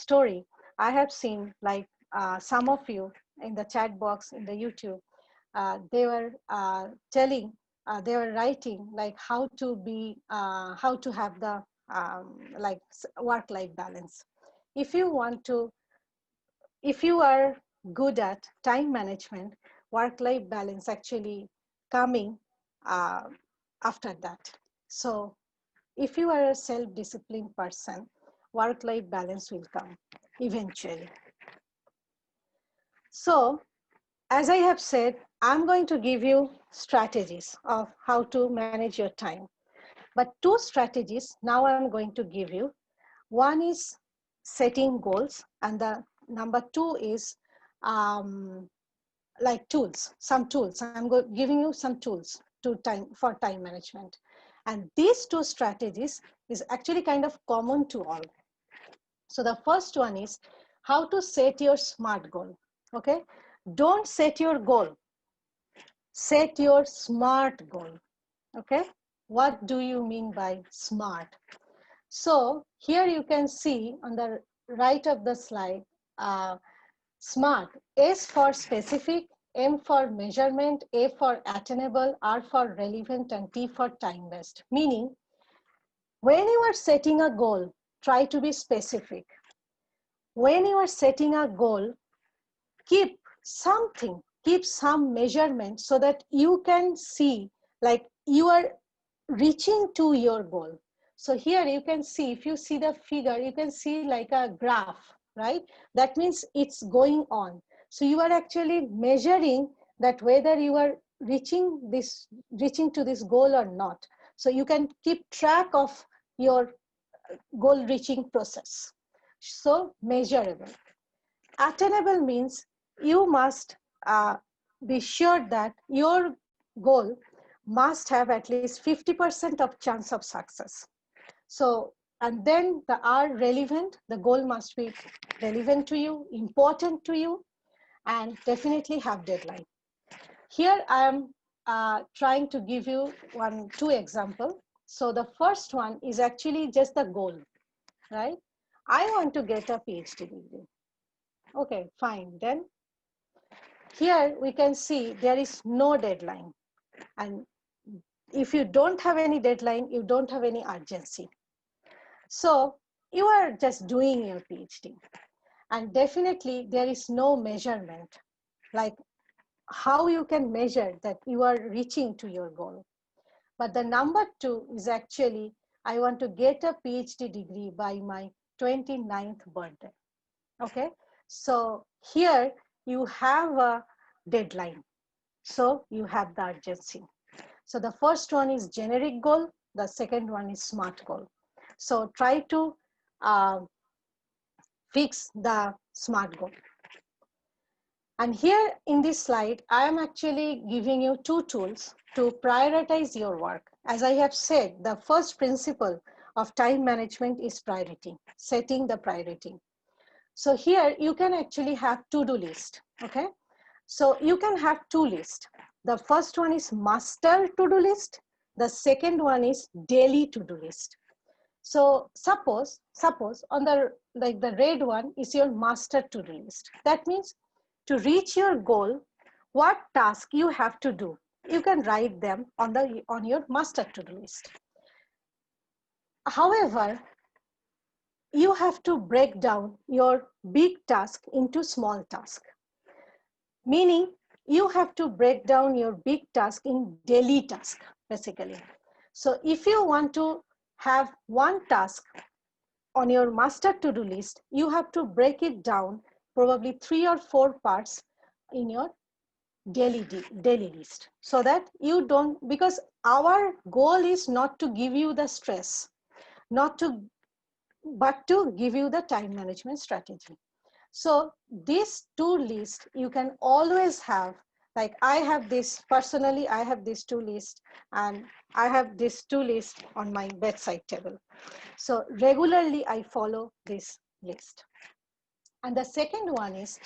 story, I have seen like some of you in the chat box in the YouTube, they were telling, they were writing like how to have the like work-life balance. If you want to, if you are good at time management, work-life balance actually coming uh, after that. So if you are a self-disciplined person, work-life balance will come eventually. So as I have said, I'm going to give you strategies of how to manage your time. But two strategies now I'm going to give you. One is setting goals, and the number two is like tools, some tools. I'm giving you some tools to time for time management. And these two strategies is actually kind of common to all. So the first one is how to set your SMART goal. Okay, don't set your goal, set your SMART goal. Okay, what do you mean by SMART? So here you can see on the right of the slide, SMART. S for specific, M for measurement, A for attainable, R for relevant, and T for time-based. Meaning, when you are setting a goal, try to be specific. When you are setting a goal, keep something, keep some measurement so that you can see like you are reaching to your goal. So here you can see, if you see the figure, you can see like a graph, right? That means it's going on. So you are actually measuring that whether you are reaching to this goal or not. So you can keep track of your goal reaching process. So measurable. Attainable means you must be sure that your goal must have at least 50% of chance of success. So, and then the R, relevant, the goal must be relevant to you, important to you, and definitely have deadline. Here I am trying to give you two examples. So the first one is actually just the goal, right? I want to get a PhD degree. Okay, fine. Then here we can see there is no deadline. And if you don't have any deadline, you don't have any urgency. So you are just doing your PhD. And definitely there is no measurement, like how you can measure that you are reaching to your goal. But the number two is actually, I want to get a PhD degree by my 29th birthday. Okay, so here you have a deadline. So you have the urgency. So the first one is generic goal. The second one is SMART goal. So try to fix the SMART goal. And here in this slide, I am actually giving you two tools to prioritize your work. As I have said, the first principle of time management is priority, setting the priority. So here you can actually have to-do list, okay? So you can have two lists. The first one is master to-do list. The second one is daily to-do list. So suppose on the red one is your master to-do list. That means to reach your goal, what task you have to do, you can write them on your master to-do list. However, you have to break down your big task into small tasks. Meaning you have to break down your big task in daily task, basically. So if you want to have one task on your master to-do list, you have to break it down probably 3 or 4 parts in your daily list, so that you don't, because our goal is not to give you the stress, but to give you the time management strategy. So these two lists you can always have. Like I have this, personally, I have these two lists, and I have this two lists on my bedside table. So regularly I follow this list. And the second one is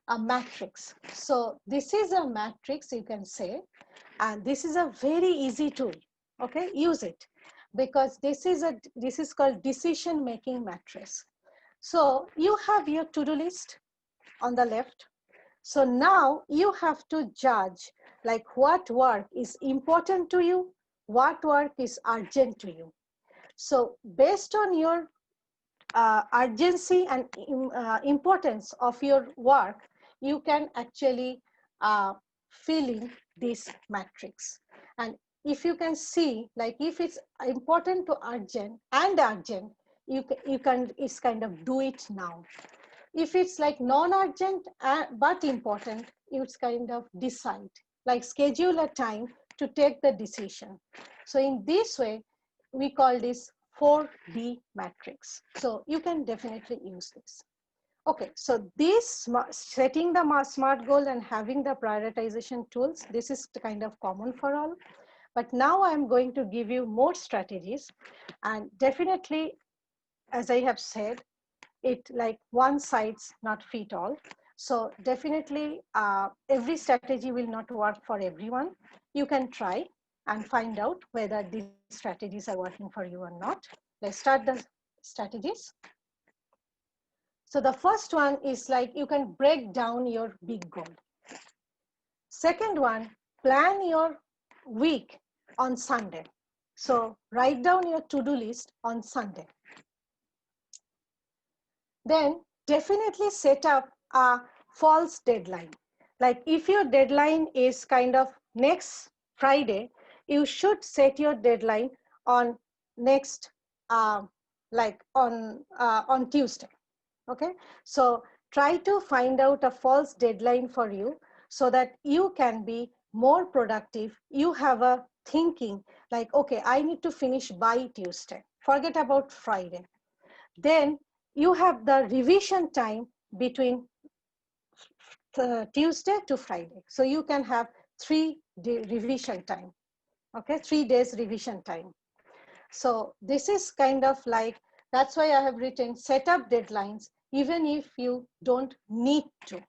a matrix. So this is a matrix, you can say, and this is a very easy tool. Okay, use it, because this is called decision making matrix. So you have your to-do list on the left. So now you have to judge like what work is important to you, what work is urgent to you. So based on your urgency and importance of your work, you can actually fill in this matrix. And if you can see, like if it's important to urgent, you can is kind of do it now. If it's like non-urgent but important, it's kind of decide, like schedule a time to take the decision. So in this way, we call this 4D matrix. So you can definitely use this. Okay, so this setting the smart goal and having the prioritization tools, this is kind of common for all. But now I'm going to give you more strategies, and definitely, as I have said, it like one size not fit all. So definitely every strategy will not work for everyone. You can try and find out whether these strategies are working for you or not. Let's start the strategies. So the first one is like you can break down your big goal. Second one, plan your week on Sunday. So write down your to-do list on Sunday. Then definitely set up a false deadline. Like if your deadline is kind of next Friday, you should set your deadline on next, like on Tuesday. Okay, so try to find out a false deadline for you so that you can be more productive. You have a thinking like, okay, I need to finish by Tuesday. Forget about Friday. Then you have the revision time between Tuesday to Friday. So you can have 3-day revision time. Okay, 3 days revision time. So this is kind of like, that's why I have written set up deadlines, even if you don't need to.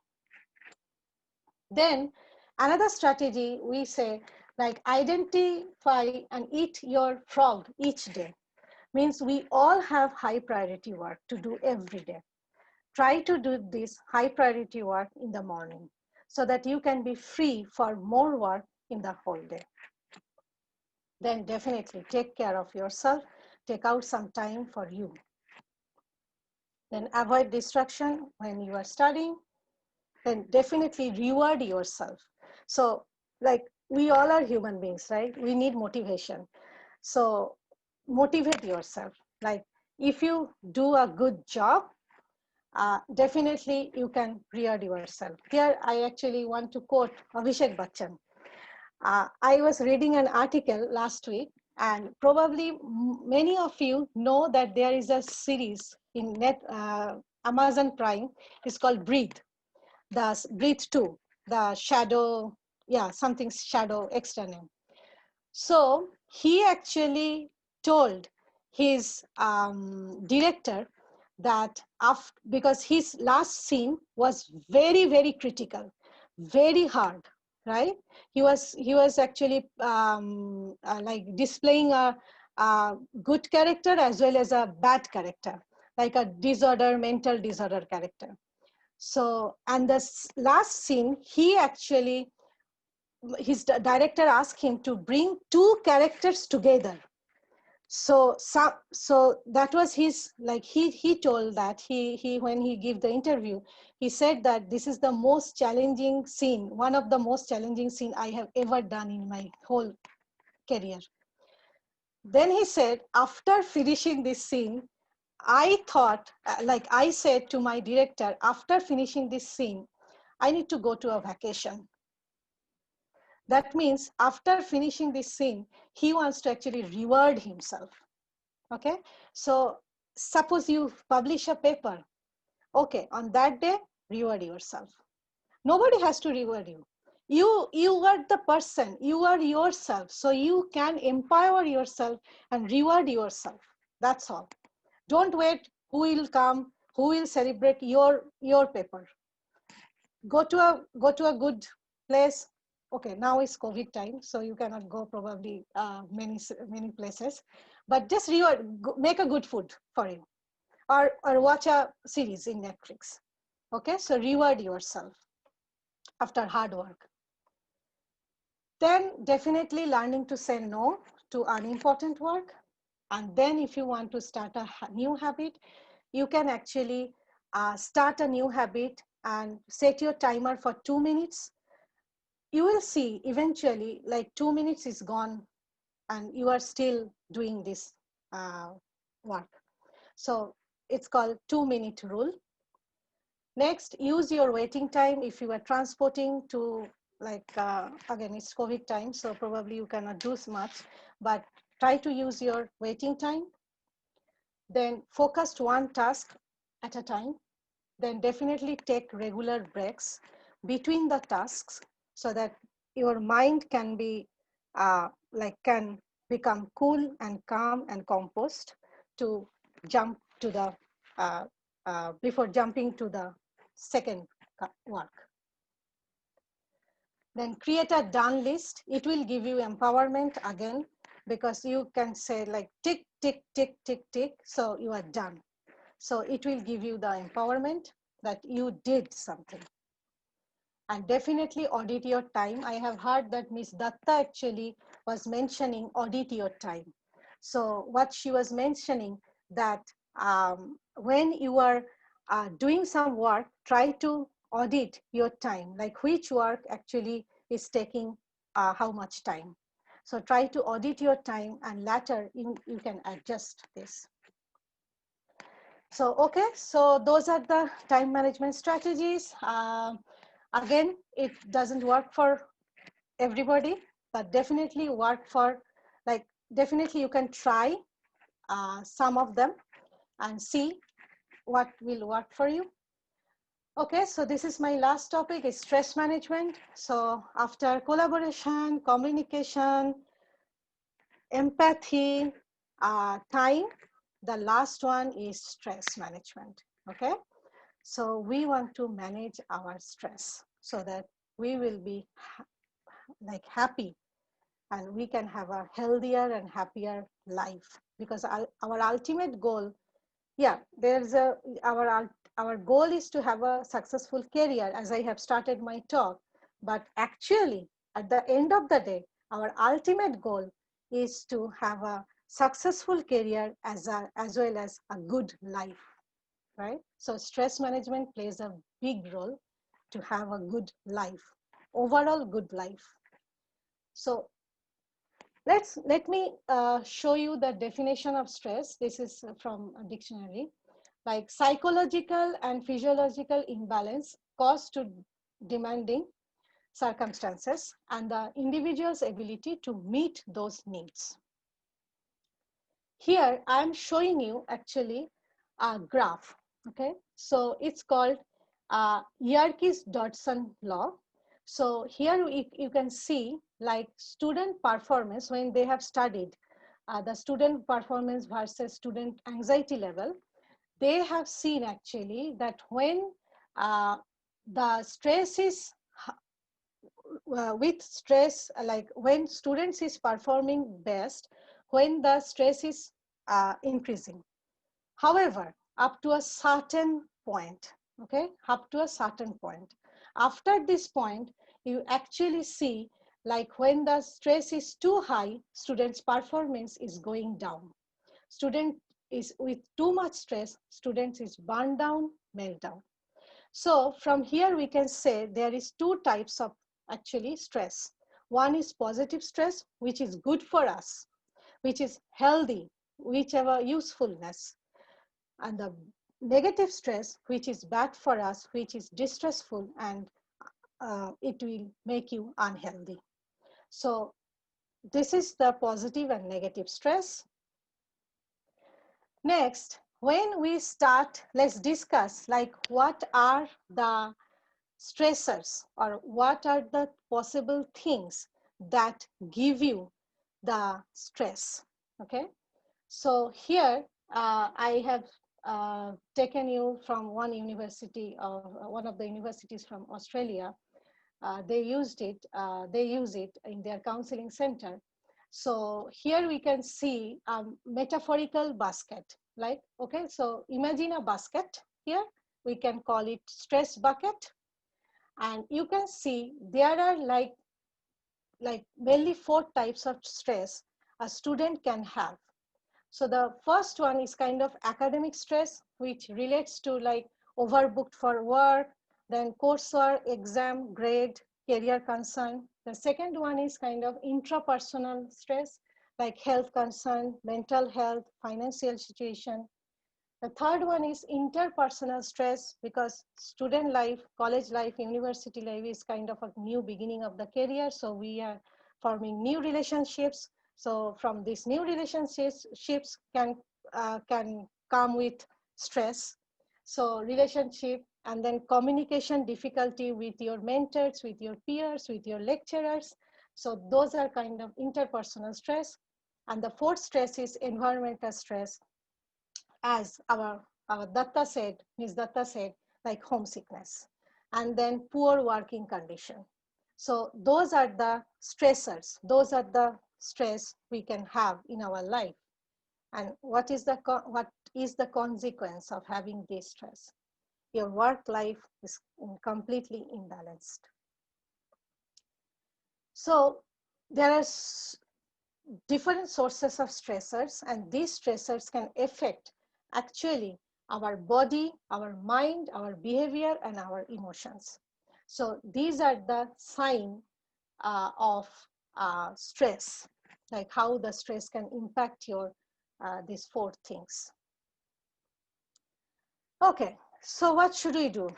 Then another strategy we say, like identify and eat your frog each day. Means we all have high priority work to do every day. Try to do this high priority work in the morning so that you can be free for more work in the whole day. Then definitely take care of yourself, take out some time for you. Then avoid distraction when you are studying. Then definitely reward yourself. So like we all are human beings, right? We need motivation. So motivate yourself. Like if you do a good job, definitely you can reward yourself. Here I actually want to quote Abhishek Bachchan. I was reading an article last week, and probably many of you know that there is a series in Amazon Prime. It's called Breathe, the Breathe 2, the shadow, yeah, something shadow extra name. So he actually told his director that after, because his last scene was very, very critical, very hard, right? He was actually like displaying a good character as well as a bad character, like a mental disorder character. So, and the last scene, he actually, his director asked him to bring two characters together. So that was his, like he told that he when he gave the interview, he said that this is the most challenging scene, one of the most challenging scene I have ever done in my whole career. Then he said, after finishing this scene, I thought, like I said to my director, after finishing this scene, I need to go to a vacation. That means after finishing this scene, he wants to actually reward himself. Okay, so suppose you publish a paper. Okay, on that day, reward yourself. Nobody has to reward you. You are the person, you are yourself. So you can empower yourself and reward yourself. That's all. Don't wait who will come, who will celebrate your paper. Go to a good place. Okay, now it's COVID time, so you cannot go probably many places, but just reward, make a good food for you. or watch a series in Netflix. Okay, so reward yourself after hard work. Then definitely learning to say no to unimportant work. And then if you want to start a new habit, you can actually start a new habit and set your timer for 2 minutes. You will see eventually like 2 minutes is gone and you are still doing this uh, work. So it's called 2-minute rule. Next, use your waiting time if you are transporting to, like, again, it's COVID time, so probably you cannot do much, but try to use your waiting time. Then focus one task at a time. Then definitely take regular breaks between the tasks so that your mind can be, can become cool and calm and composed to jump to the, before jumping to the second work. Then create a done list. It will give you empowerment again, because you can say like tick, tick, tick, tick, tick, so you are done. So it will give you the empowerment that you did something. And definitely audit your time. I have heard that Ms. Datta actually was mentioning audit your time. So what she was mentioning that when you are doing some work, try to audit your time, like which work actually is taking how much time. So try to audit your time and later you can adjust this. So, okay, so those are the time management strategies. Again, it doesn't work for everybody, but definitely work for, like, definitely you can try some of them and see what will work for you. Okay, so this is my last topic, is stress management. So after collaboration, communication, empathy, time, the last one is stress management. Okay, so we want to manage our stress so that we will be like happy and we can have a healthier and happier life, because our ultimate goal, yeah, there's a our goal is to have a successful career, as I have started my talk, but actually at the end of the day our ultimate goal is to have a successful career as well as a good life, right? So stress management plays a big role to have a good life, overall good life. So let me show you the definition of stress. This is from a dictionary. Like psychological and physiological imbalance caused to demanding circumstances and the individual's ability to meet those needs. Here I am showing you actually a graph. Okay, so it's called Yerkes-Dodson law. So here you can see like student performance when they have studied the student performance versus student anxiety level. They have seen actually that when the stress is with stress, like when students is performing best, when the stress is increasing. However, up to a certain point, okay, up to a certain point. After this point, you actually see like when the stress is too high, students' performance is going down. Student is with too much stress, students is burned down, meltdown. So from here we can say there is two types of actually stress. One is positive stress, which is good for us, which is healthy, whichever usefulness. And the negative stress, which is bad for us, which is distressful, and it will make you unhealthy. So this is the positive and negative stress. Next, when we start, let's discuss like what are the stressors or what are the possible things that give you the stress. Okay, so here I have taken you from one university, of one of the universities from Australia. They use it in their counseling center. So here we can see a metaphorical basket. like, okay, so imagine a basket here. We can call it stress bucket. And you can see there are like mainly 4 types of stress a student can have. So the first one is kind of academic stress, which relates to like overbooked for work, then coursework, exam, grade, career concern. The second one is kind of intrapersonal stress, like health concern, mental health, financial situation. The third one is interpersonal stress, because student life, college life, university life is kind of a new beginning of the career. So we are forming new relationships. So from these new relationships can come with stress. So relationship, and then communication difficulty with your mentors, with your peers, with your lecturers. So those are kind of interpersonal stress. And the fourth stress is environmental stress, as our Datta said, Ms. Datta said, like homesickness, and then poor working condition. So those are the stressors. Those are the stress we can have in our life. And what is the consequence of having this stress? Your work life is completely imbalanced. So there are different sources of stressors, and these stressors can affect actually our body, our mind, our behavior, and our emotions. So these are the sign of stress, like how the stress can impact your these 4 things. Okay, so what should we do?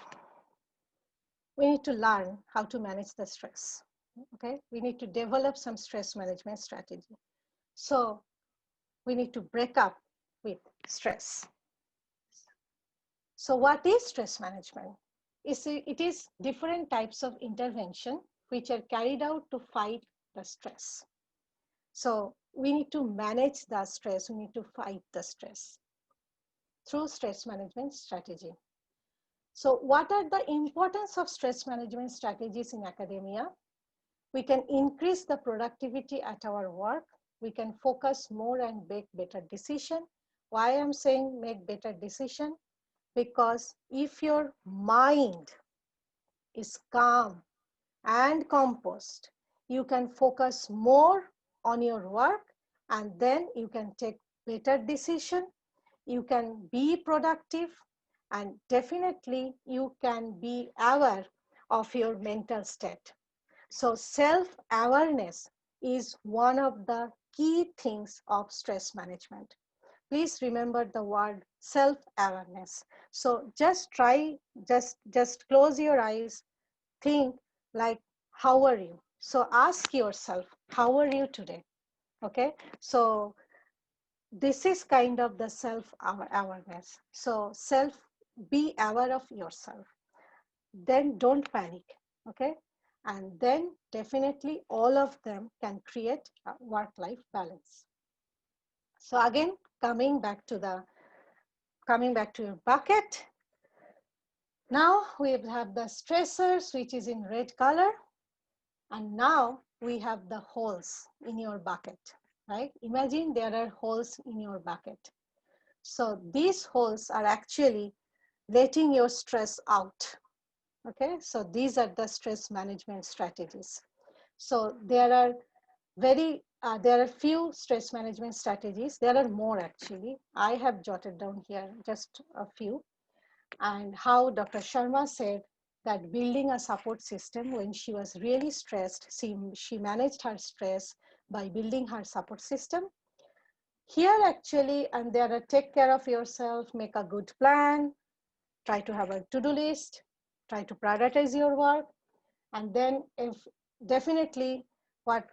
We need to learn how to manage the stress. Okay, we need to develop some stress management strategy. So we need to break up with stress. So what is stress management? It is different types of intervention which are carried out to fight the stress. So we need to manage the stress, we need to fight the stress through stress management strategy. So what are the importance of stress management strategies in academia? We can increase the productivity at our work. We can focus more and make better decision. Why I'm saying make better decision? Because if your mind is calm and composed, you can focus more on your work, and then you can take better decision. You can be productive, and definitely you can be aware of your mental state. So self-awareness is one of the key things of stress management. Please remember the word self-awareness. So just try, just close your eyes, think like, how are you? So ask yourself, how are you today? Okay, so this is kind of the self-awareness. So be aware of yourself. Then don't panic, okay? And then definitely all of them can create a work-life balance. So again, coming back to your bucket. Now we have the stressors, which is in red color. And now we have the holes in your bucket, right? Imagine there are holes in your bucket. So these holes are actually letting your stress out. Okay, so these are the stress management strategies. So there are few stress management strategies. There are more actually. I have jotted down here just a few. And how Dr. Sharma said that building a support system when she was really stressed, she managed her stress by building her support system. Here actually, and there are take care of yourself, make a good plan, try to have a to-do list, try to prioritize your work, and then if definitely what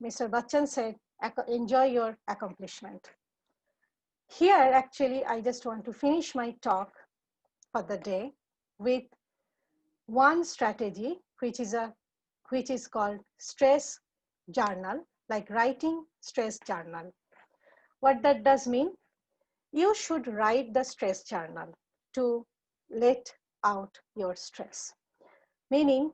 Mr. Bachchan said, enjoy your accomplishment. Here actually, I just want to finish my talk for the day with one strategy, which is called stress journal, like writing stress journal. What that does mean? You should write the stress journal to let out your stress. Meaning,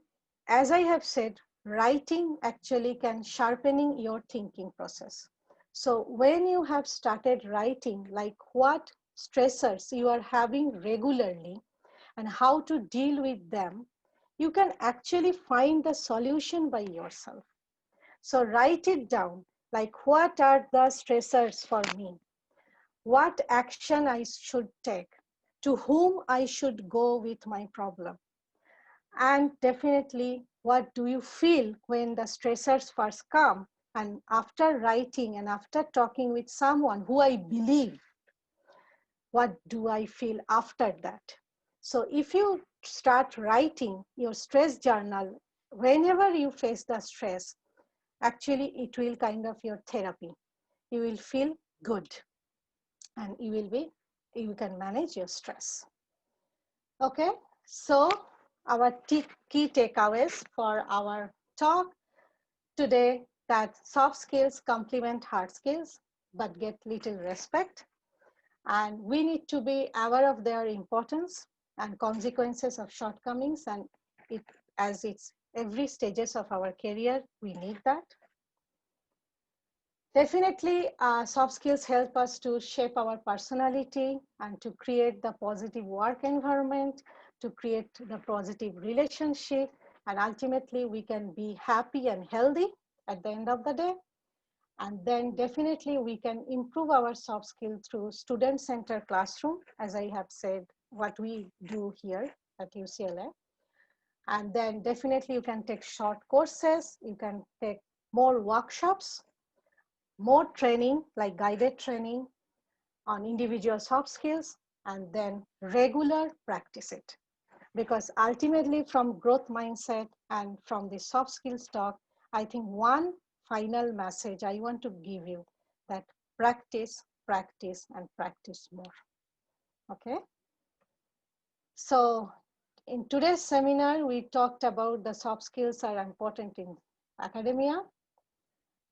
as I have said, writing actually can sharpening your thinking process. So when you have started writing, like what stressors you are having regularly and how to deal with them, you can actually find the solution by yourself. So write it down, like what are the stressors for me? What action I should take? To whom I should go with my problem? And definitely, what do you feel when the stressors first come? And after writing and after talking with someone who I believe, what do I feel after that? So if you start writing your stress journal, whenever you face the stress, actually it will kind of your therapy. You will feel good and you can manage your stress. Okay, so our key takeaways for our talk today, that soft skills complement hard skills but get little respect, and we need to be aware of their importance and consequences of shortcomings, and it as it's every stages of our career we need that. Definitely, soft skills help us to shape our personality and to create the positive work environment, to create the positive relationship, and ultimately we can be happy and healthy at the end of the day. And then definitely we can improve our soft skill through student-centered classroom, as I have said, what we do here at UCLA. And then definitely you can take short courses, you can take more workshops, more training, like guided training on individual soft skills, and then regular practice it. Because ultimately from growth mindset and from the soft skills talk, I think one final message I want to give you, that practice, practice, and practice more. Okay. So in today's seminar, we talked about the soft skills are important in academia.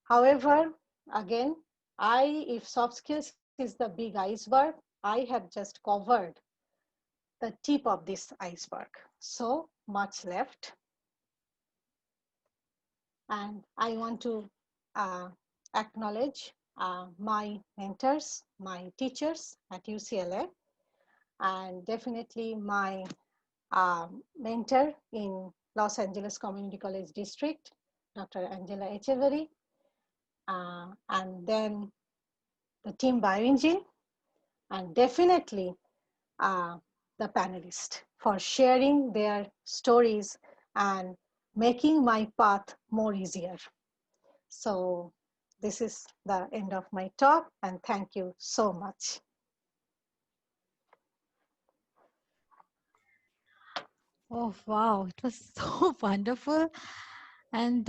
However, again, if soft skills is the big iceberg, I have just covered the tip of this iceberg. So much left. And I want to acknowledge my mentors, my teachers at UCLA, and definitely my mentor in Los Angeles Community College District, Dr. Angela Echeverry, and then the team Bioingene, and definitely the panelists for sharing their stories and making my path more easier. So this is the end of my talk, and thank you so much. Oh, wow. It was so wonderful. And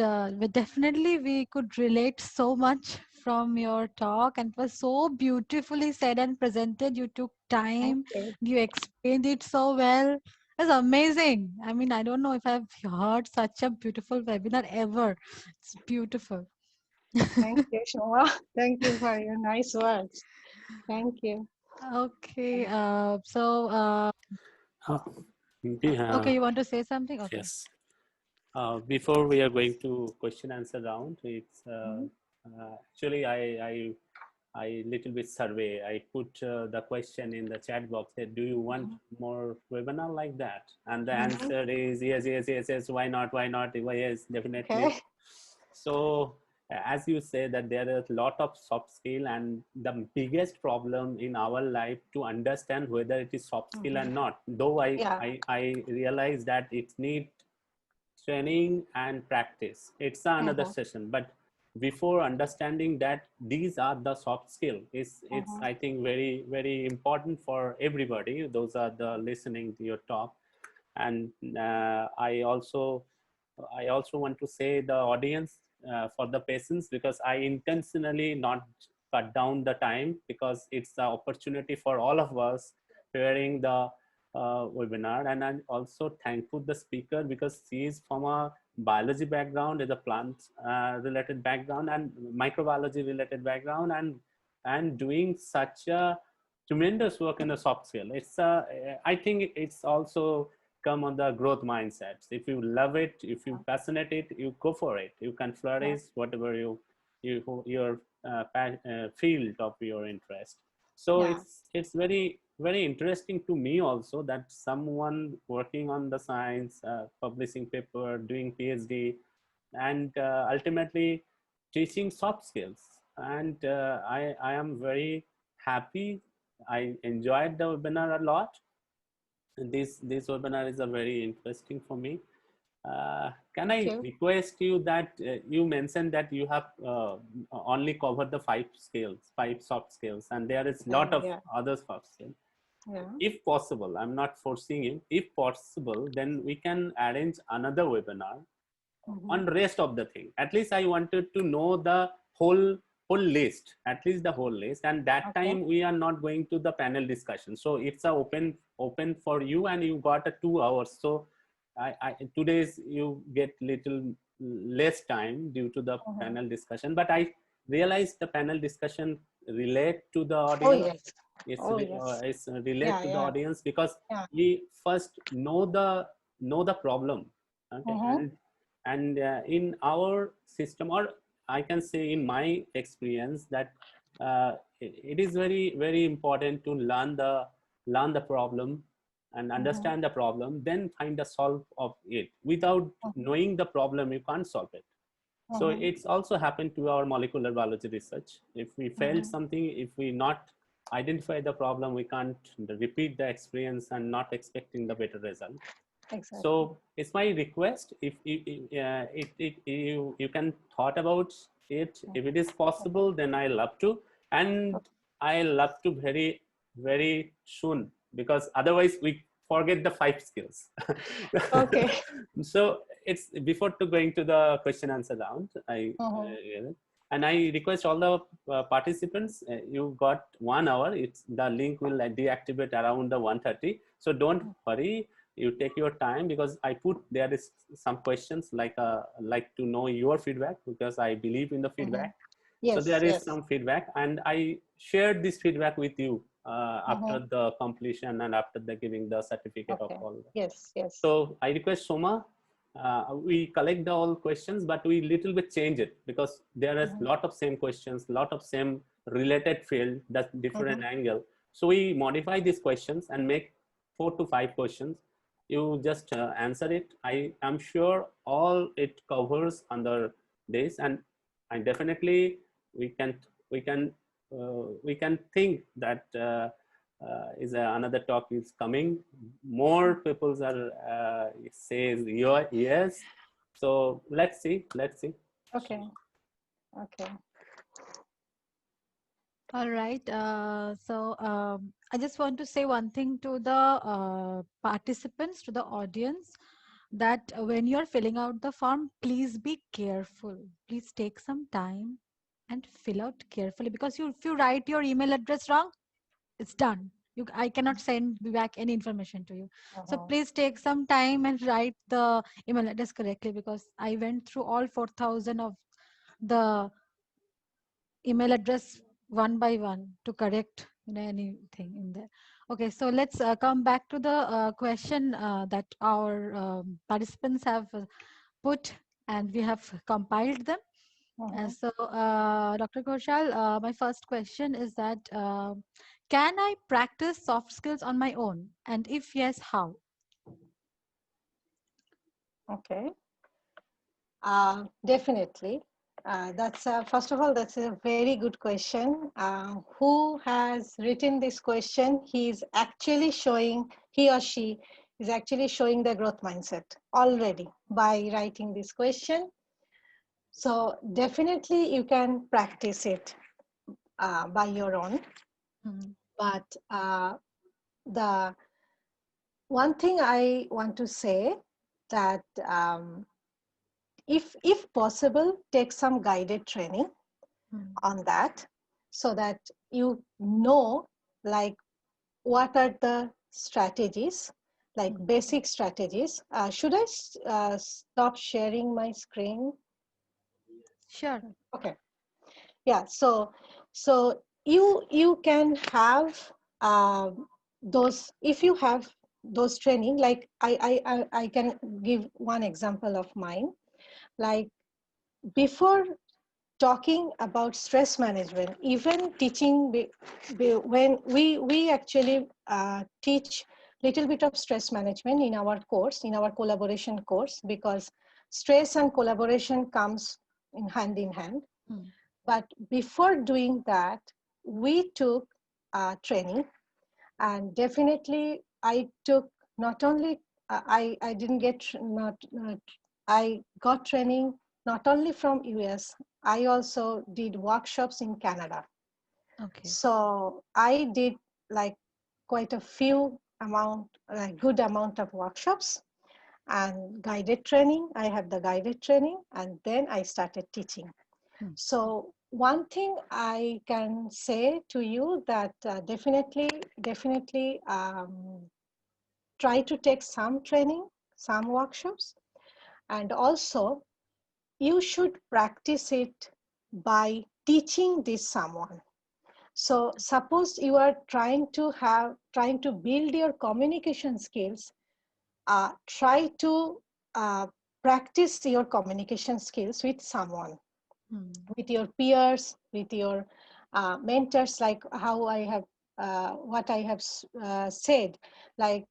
definitely we could relate so much from your talk, and it was so beautifully said and presented. You took Thank time, you. you explained it so well. It was amazing. I mean, I don't know if I've heard such a beautiful webinar ever. It's beautiful. Thank you, Shoma. Thank you for your nice words. Thank you. Okay, so Uh, we okay, have, you want to say something? Okay. yes. Before we are going to question answer round, it's Mhm. actually I little bit survey. I put the question in the chat box that do you want Mhm. more webinar like that? And the Mhm. answer is yes, yes, yes, yes. Why not? Why not? Why yes, definitely. Okay. So as you say that there is a lot of soft skill, and the biggest problem in our life to understand whether it is soft skill Mhm. and not. Though Yeah. I realize that it need training and practice. It's another Mhm. session, but before understanding that these are the soft skill, it's Mhm. I think very important for everybody. Those are the listening to your talk, and I also want to say the audience for the patience, because I intentionally not cut down the time because it's the opportunity for all of us hearing the webinar. And I'm also thankful the speaker because she is from a biology background, is a plant related background and microbiology related background, and doing such a tremendous work in the soft skill. I think it's also come on the growth mindsets. If you love it, if you passionate it, you go for it. You can Yeah. flourish whatever your field of your interest. So Yeah. it's very interesting to me also that someone working on the science, publishing paper, doing PhD, and ultimately teaching soft skills. And I am very happy. I enjoyed the webinar a lot. And this webinar is a very interesting for me. Can Thank I you. request you that you mentioned that you have only covered the 5 skills, 5 soft skills, and there is lot Yeah. of Yeah. other soft skills. Yeah. If possible, I'm not forcing you. If possible, then we can arrange another webinar Mhm. on rest of the thing. At least I wanted to know the whole list, at least the whole list. And that Okay. time we are not going to the panel discussion. So it's a open for you, and you got a 2 hours. So today's you get little less time due to the Mhm. panel discussion. But I realized the panel discussion relate to the Oh audience. yes. Oh yes. It's relate Yeah. to the Yeah. audience because Yeah. we first know the problem. Okay. Mhm. And in our system, or I can say in my experience, that it is very important to learn the problem and Mhm. understand the problem, then find a solve of it. Without Mhm. knowing the problem, you can't solve it. So Mhm. it's also happened to our molecular biology research. If we failed Mhm. something, if we not identify the problem, we can't repeat the experience and not expecting the better result. Exactly. So it's my request, if you can thought about it, if it is Mhm. possible, then I love to. And Okay. I love to very soon, because otherwise we forget the 5 skills. Okay. So it's before to going to the question answer round, Mhm. and I request all the participants, you got 1 hour. It's the link will deactivate around the 1:30. So don't hurry, you take your time, because I put there is some questions like to know your feedback, because I believe in the Mhm. feedback. So Yes. there is Yes. some feedback, and I shared this feedback with you after Mhm. the completion and after the giving the certificate of Okay. all. Yes. Yes. So I request Soma, we collect the all questions, but we little bit change it, because there is Mhm. lot of same questions, lot of same related field, that's different Mhm. angle. So we modify these questions and make 4 to 5 questions. You just answer it. I am sure all it covers under this, and definitely we can we can we can think that is another talk is coming. More people are says yes. So let's see. Okay. Okay. All right. I just want to say one thing to the participants, to the audience, that when you're filling out the form, please be careful. Please take some time and fill out carefully, because if you write your email address wrong, it's done. I cannot send back any information to you. So Mhm. please take some time and write the email address correctly, because I went through all 4,000 of the email address one by one to correct anything in there. Okay, so let's come back to the question that our participants have put, and we have compiled them. Mhm. Dr. Ghoshal, my first question is that can I practice soft skills on my own, and if yes, how? Okay. Definitely. That's first of all, that's a very good question. Who has written this question? He or she is actually showing the growth mindset already by writing this question. So definitely you can practice it by your own. Mhm. But the one thing I want to say that if possible, take some guided training Mhm. on that, so that you know, like, what are the strategies, like Mhm. basic strategies. Should I stop sharing my screen? Sure. Okay. Yeah. So you can have those, if you have those training, like I can give one example of mine. Like, before talking about stress management, even teaching, when we actually teach little bit of stress management in our course, in our collaboration course, because stress and collaboration comes in hand. But before doing that, we took training, and definitely I took not only I didn't get not I got training not only from US. I also did workshops in Canada. Okay. So I did like quite a few amount, like good amount of workshops and guided training. I have the guided training, and then I started teaching. So one thing I can say to you that definitely try to take some training, some workshops, and also you should practice it by teaching this someone. So suppose you are trying to build your communication skills, try to practice your communication skills with someone, with your peers, with your mentors, like how I have, what I have said, like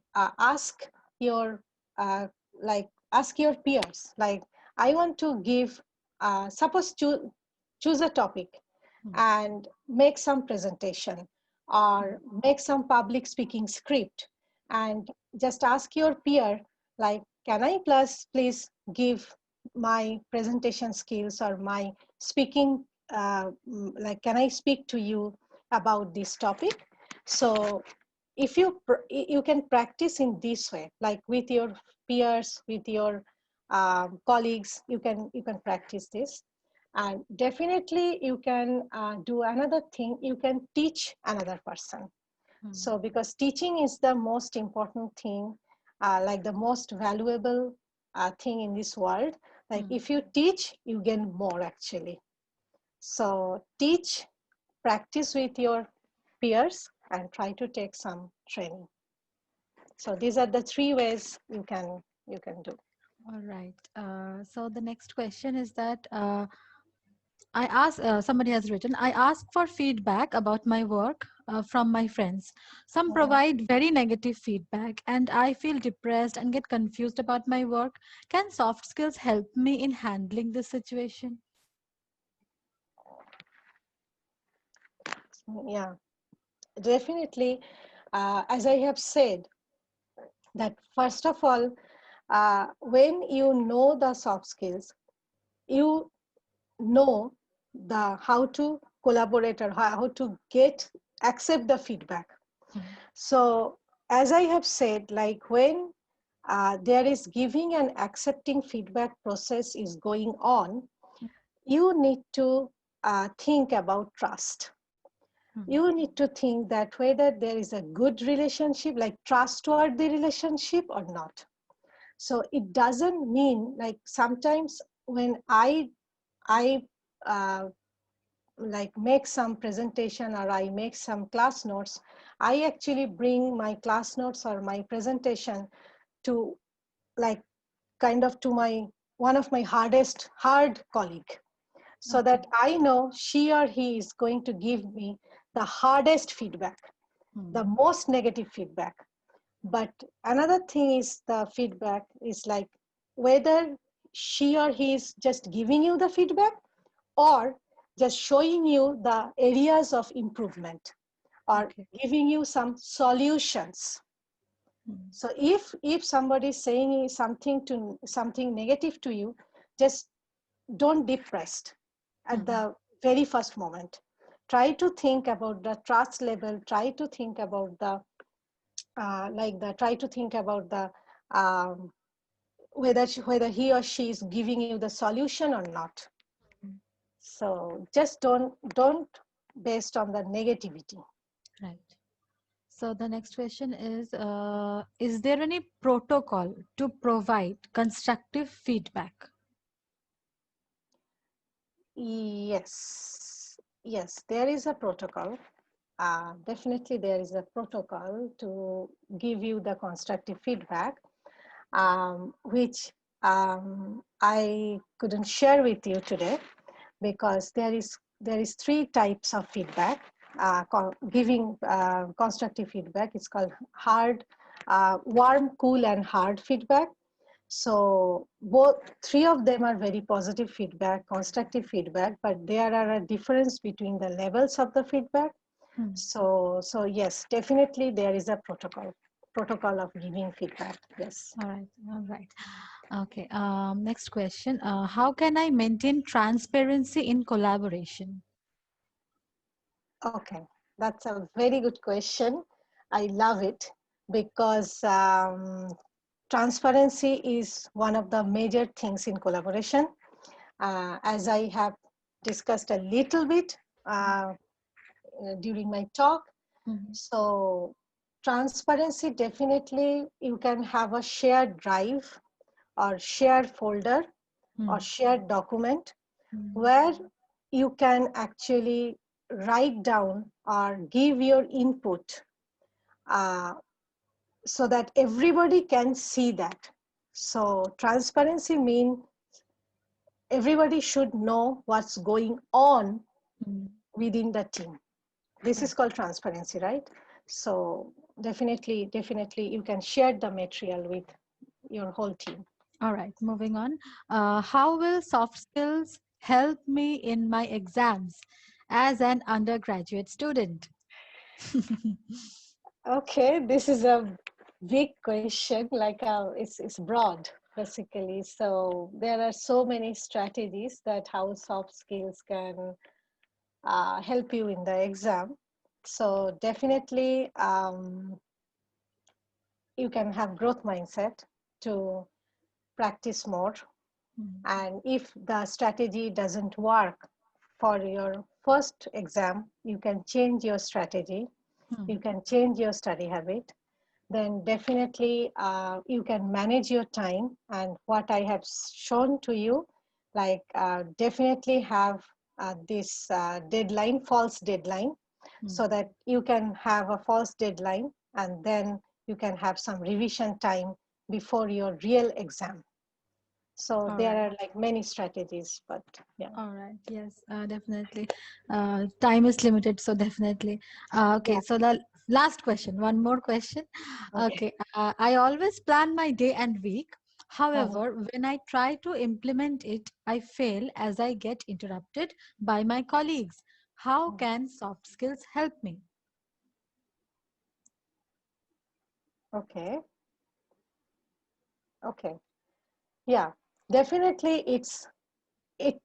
your, uh, ask your peers, like I want to give, suppose choose a topic and make some presentation or make some public speaking script, and just ask your peer, like, can I please give my presentation skills or my speaking, like, can I speak to you about this topic? So if you can practice in this way, like with your peers, with your colleagues, you can practice this. And definitely you can do another thing, you can teach another person. So because teaching is the most important thing, like the most valuable thing in this world. Like if you teach, you gain more actually. So teach, practice with your peers, and try to take some training. So these are the three ways you can do. All right. So the next question is that I ask, somebody has written, I ask for feedback about my work from my friends. Some provide very negative feedback, and I feel depressed and get confused about my work. Can soft skills help me in handling this situation? Yeah, definitely. As I have said, that first of all, when you know the soft skills, you know the how to collaborate or how to accept the feedback. So as I have said, like when there is giving and accepting feedback process is going on, you need to think about trust. You need to think that whether there is a good relationship, like trustworthy relationship or not. So it doesn't mean, like sometimes when I uh, like make some presentation or I make some class notes, I actually bring my class notes or my presentation to, like, kind of to my one of my hard colleague, so that I know she or he is going to give me the hardest feedback, the most negative feedback. But another thing is the feedback is like whether she or he is just giving you the feedback or just showing you the areas of improvement or giving you some solutions. So if somebody is saying something negative to you, just don't depressed at the very first moment. Try to think about the trust level. Try to think about the try to think about the um, whether he or she is giving you the solution or not. So just don't based on the negativity. Right. So the next question is there any protocol to provide constructive feedback? Yes, there is a protocol. Definitely there is a protocol to give you the constructive feedback, which I couldn't share with you today. because there is three types of feedback. Giving constructive feedback, it's called hard, warm, cool, and hard feedback. So both three of them are very positive feedback, constructive feedback, but there are a difference between the levels of the feedback. So yes, definitely there is a protocol of giving feedback. Yes. All right. All right. Okay. Next question. How can I maintain transparency in collaboration? Okay, that's a very good question. I love it because transparency is one of the major things in collaboration. As I have discussed a little bit during my talk. So transparency, definitely you can have a shared drive or shared folder or shared document where you can actually write down or give your input uh, so that everybody can see that. So transparency means everybody should know what's going on within the team. This is called transparency, right? So definitely you can share the material with your whole team. All right, moving on. How will soft skills help me in my exams as an undergraduate student? Okay, this is a big question. Like it's broad basically. So there are so many strategies that how soft skills can help you in the exam. So definitely you can have growth mindset to practice more. And if the strategy doesn't work for your first exam, you can change your strategy. You can change your study habit. Then definitely you can manage your time. And what I have shown to you, like definitely have this deadline, false deadline, so that you can have a false deadline and then you can have some revision time before your real exam. So there are like many strategies, but yeah. All right. Yes, definitely. Time is limited, so definitely. Okay. Yeah. So the last question, one more question. Okay. Okay. I always plan my day and week. Uh-huh. However, when I try to implement it, I fail as I get interrupted by my colleagues. How can soft skills help me? Okay. Okay. Yeah. Definitely, it it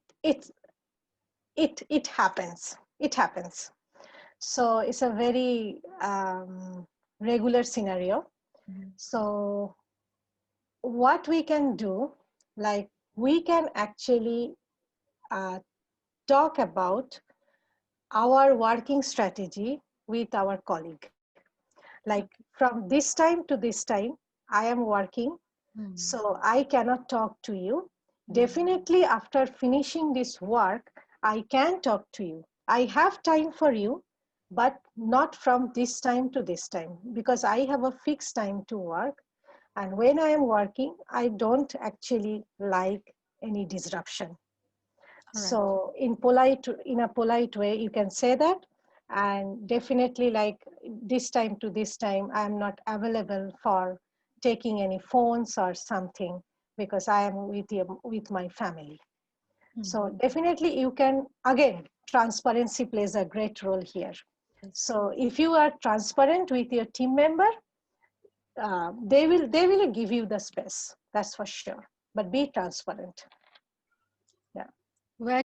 it happens. It happens. So it's a very regular scenario. So what we can do, like we can actually uh, talk about our working strategy with our colleague. Like from this time to this time, I am working, so I cannot talk to you. Definitely after finishing this work, I can talk to you. I have time for you, but not from this time to this time because I have a fixed time to work. And when I am working, I don't actually like any disruption. All right. So in a polite way, you can say that, and definitely like this time to this time, I'm not available for taking any phones or something because I am with my family. So definitely you can, again, transparency plays a great role here. So if you are transparent with your team member, they will give you the space. That's for sure. But be transparent. Yeah. Where